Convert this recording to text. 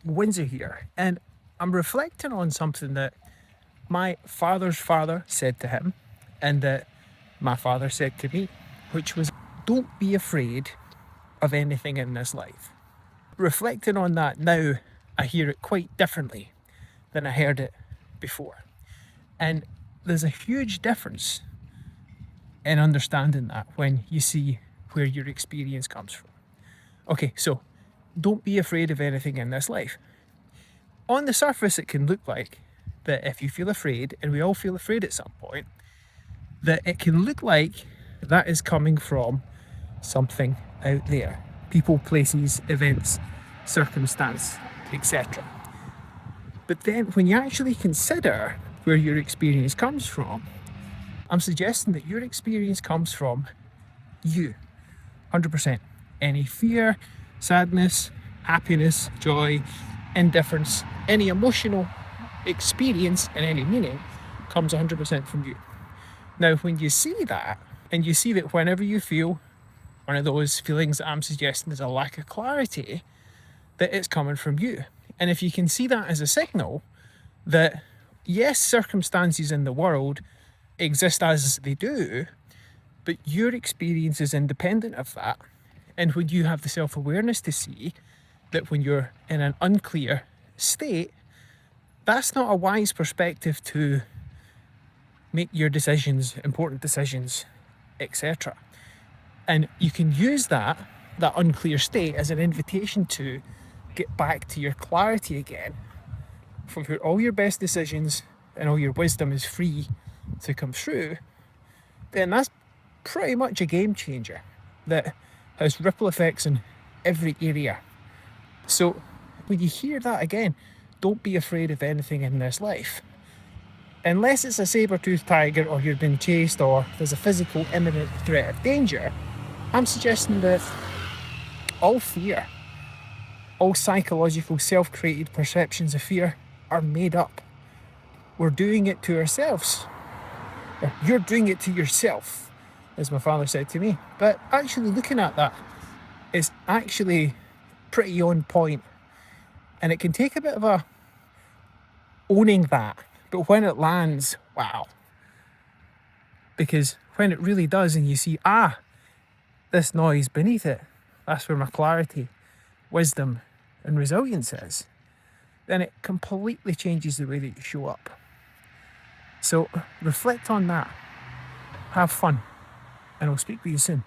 Windsor here, and I'm reflecting on something that my father's father said to him and that my father said to me, which was, don't be afraid of anything in this life. Reflecting on that now, I hear it quite differently than I heard it before. And there's a huge difference in understanding that when you see where your experience comes from. Okay, so don't be afraid of anything in this life. On the surface, it can look like that if you feel afraid, and we all feel afraid at some point, that it can look like that is coming from something out there. People, places, events, circumstance, etc. But then when you actually consider where your experience comes from, I'm suggesting that your experience comes from you, 100%. Any fear, sadness, happiness, joy, indifference, any emotional experience and any meaning comes 100% from you. Now, when you see that, and you see that whenever you feel one of those feelings that I'm suggesting is a lack of clarity, that it's coming from you. And if you can see that as a signal that, yes, circumstances in the world exist as they do, but your experience is independent of that. And when you have the self-awareness to see that when you're in an unclear state, that's not a wise perspective to make your decisions, important decisions, etc. And you can use that unclear state as an invitation to get back to your clarity again, from where all your best decisions and all your wisdom is free to come through. Then that's pretty much a game changer that has ripple effects in every area. So when you hear that again, don't be afraid of anything in this life. Unless it's a saber-toothed tiger or you're being chased or there's a physical imminent threat of danger, I'm suggesting that all fear, all psychological self-created perceptions of fear are made up. We're doing it to ourselves. Or you're doing it to yourself, as my father said to me. But actually looking at that is actually pretty on point. And it can take a bit of a owning that. But when it lands, wow. Because when it really does and you see, this noise beneath it, that's where my clarity, wisdom and resilience is, then it completely changes the way that you show up. So reflect on that, have fun, and I'll speak with you soon.